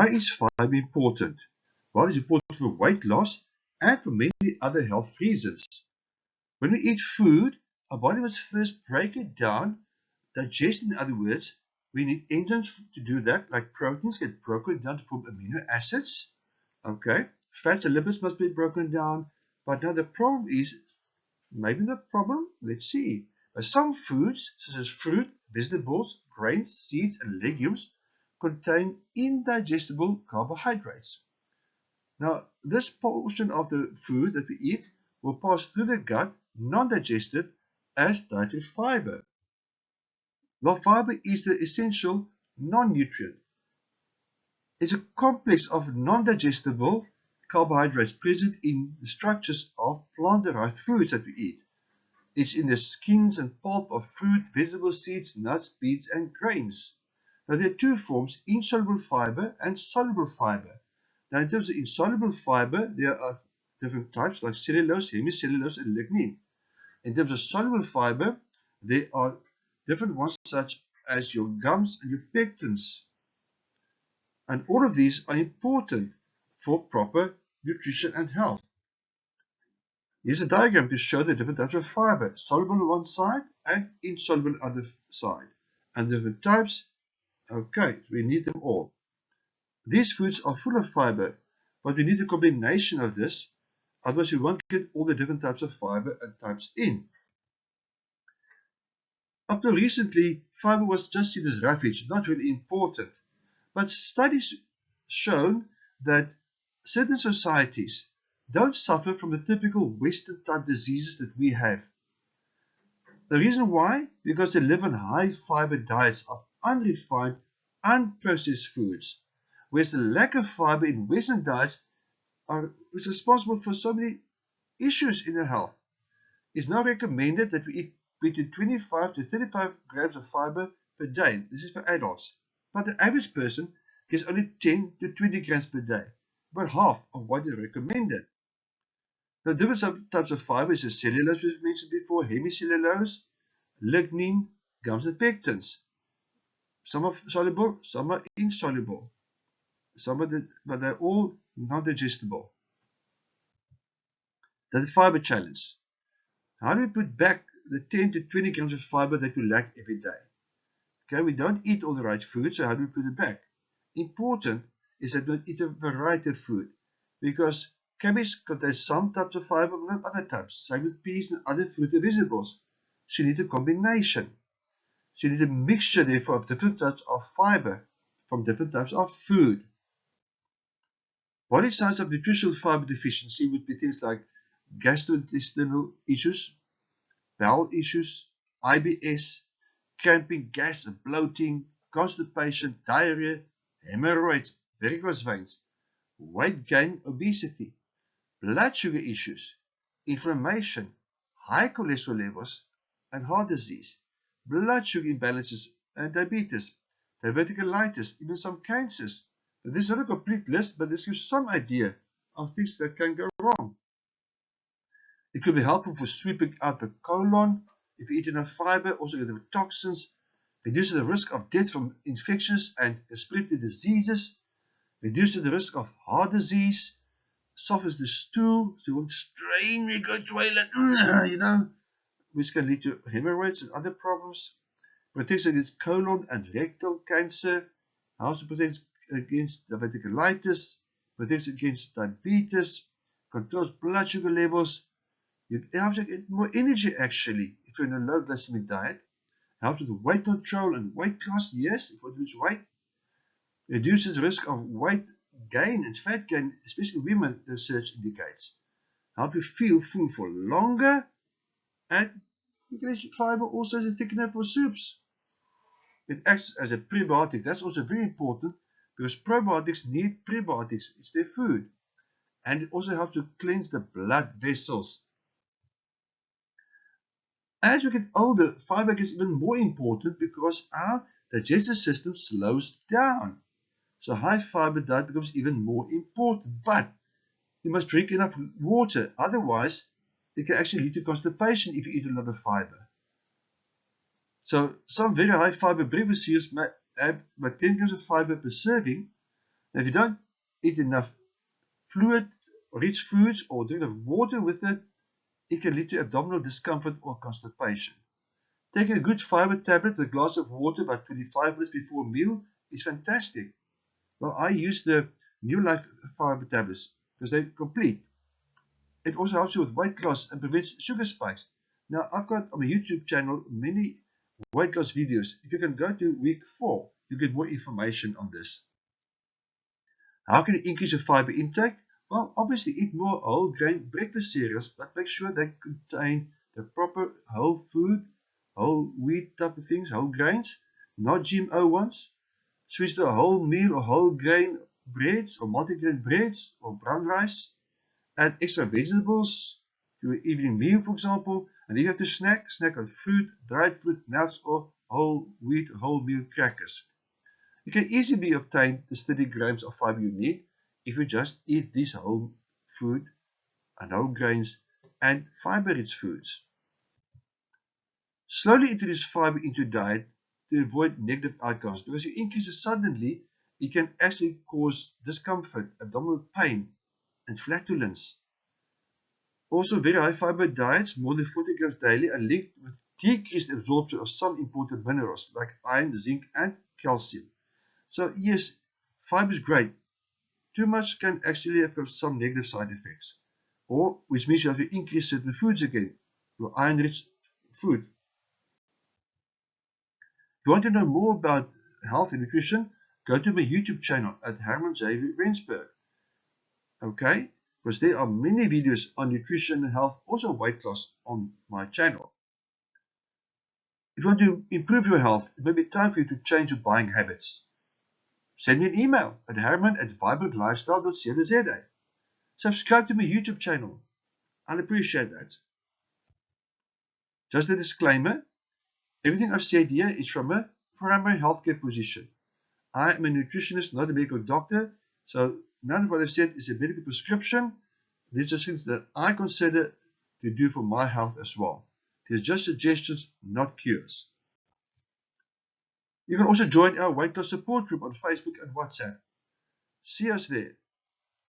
Why is fiber important? Well, it's important for weight loss and for many other health reasons. When we eat food, our body must first break it down, digest in other words. We need enzymes to do that, like proteins get broken down to form amino acids. Okay, fats and lipids must be broken down. But now the problem is, maybe the problem, let's see. Some foods, such as fruit, vegetables, grains, seeds, and legumes, contain indigestible carbohydrates. Now, this portion of the food that we eat will pass through the gut, non-digested, as dietary fiber. Well, fiber is the essential non-nutrient. It's a complex of non-digestible carbohydrates present in the structures of plant-derived foods that we eat. It's in the skins and pulp of fruit, vegetables, seeds, nuts, beans, and grains. Now, there are two forms, insoluble fiber and soluble fiber. Now, in terms of insoluble fiber, there are different types like cellulose, hemicellulose, and lignin. In terms of soluble fiber, there are different ones such as your gums and your pectins. And all of these are important for proper nutrition and health. Here's a diagram to show the different types of fiber, soluble on one side and insoluble on the other side. And the different types, okay, we need them all. These foods are full of fiber, but we need a combination of this, otherwise we won't get all the different types of fiber and types in. Up to recently, fiber was just seen as roughage, not really important. But studies shown that certain societies don't suffer from the typical Western type diseases that we have. The reason why? Because they live on high fiber diets of unrefined, unprocessed foods, whereas the lack of fiber in Western diets is responsible for so many issues in our health. It's now recommended that we eat between 25 to 35 grams of fiber per day. This is for adults. But the average person gets only 10 to 20 grams per day, about half of what is recommended. The different types of fiber is the cellulose we've mentioned before, hemicellulose, lignin, gums and pectins. Some are soluble, some are insoluble. But they're all non-digestible. The fiber challenge. How do we put back the 10 to 20 grams of fiber that we lack every day? Okay, we don't eat all the right food, so how do we put it back? Important is that we eat a variety of food, because cabbage contains some types of fiber, but not other types. Same with peas and other fruit and vegetables. So you need a combination. So you need a mixture, therefore, of different types of fiber from different types of food. Body signs of nutritional fiber deficiency would be things like gastrointestinal issues, bowel issues, IBS, cramping, gas and bloating, constipation, diarrhea, hemorrhoids, varicose veins, weight gain, obesity, blood sugar issues, inflammation, high cholesterol levels, and heart disease, blood sugar imbalances and diabetes, diverticulitis, even some cancers. Now, this is not a complete list, but this gives you some idea of things that can go wrong. It could be helpful for sweeping out the colon. If you eat enough fiber, also get rid of toxins, reduces the risk of death from infectious and respiratory diseases, reduces the risk of heart disease, softens the stool, so you won't strain when you go to the toilet, which can lead to hemorrhoids and other problems, protects against colon and rectal cancer, also protects against diverticulitis, protects against diabetes, controls blood sugar levels. It helps you get more energy actually if you're in a low glycemic diet. Helps with weight control and weight loss, yes, if you lose weight. Reduces the risk of weight gain and fat gain, especially women, the research indicates. Help you feel full for longer, and fiber also is a thickener for soups. It acts as a prebiotic. That's also very important because probiotics need prebiotics. It's their food. And it also helps to cleanse the blood vessels. As we get older, fiber gets even more important because our digestive system slows down. So high fiber diet becomes even more important. But you must drink enough water. Otherwise, it can actually lead to constipation if you eat a lot of fiber. So some very high fiber breakfast cereals may have about 10 grams of fiber per serving, Now, if you don't eat enough fluid-rich foods or drink enough water with it, it can lead to abdominal discomfort or constipation. Taking a good fiber tablet with a glass of water about 25 minutes before a meal is fantastic. Well, I use the New Life fiber tablets because they're complete. It also helps you with weight loss and prevents sugar spikes. Now, I've got on my YouTube channel many weight loss videos. If you can go to week 4, you get more information on this. How can you increase your fiber intake? Well, obviously eat more whole grain breakfast cereals, but make sure they contain the proper whole food, whole wheat type of things, whole grains, not GMO ones. Switch to a whole meal or whole grain breads or multigrain breads or brown rice. Add extra vegetables to your evening meal, for example. And if you have to snack on fruit, dried fruit, nuts, or whole wheat, whole meal crackers. It can easily be obtained the 30 grams of fiber you need if you just eat these whole food and whole grains and fiber-rich foods. Slowly introduce fiber into your diet to avoid negative outcomes, because if you increase it suddenly, it can actually cause discomfort, abdominal pain, and flatulence. Also, very high fiber diets, more than 40 grams daily, are linked with decreased absorption of some important minerals like iron, zinc, and calcium. So yes, fiber is great. Too much can actually have some negative side effects, or which means you have to increase certain foods again, your iron-rich food. If you want to know more about health and nutrition, go to my YouTube channel at Herman J. Rensburg. Okay, because there are many videos on nutrition and health, also weight loss on my channel. If you want to improve your health, it may be time for you to change your buying habits. Send me an email at herman@vibrantlifestyle.co.za. Subscribe to my YouTube channel. I'll appreciate that. Just a disclaimer, everything I've said here is from a primary healthcare position. I am a nutritionist, not a medical doctor, so none of what I've said is a medical prescription. These are things that I consider to do for my health as well. These are just suggestions, not cures. You can also join our weight loss support group on Facebook and WhatsApp. See us there.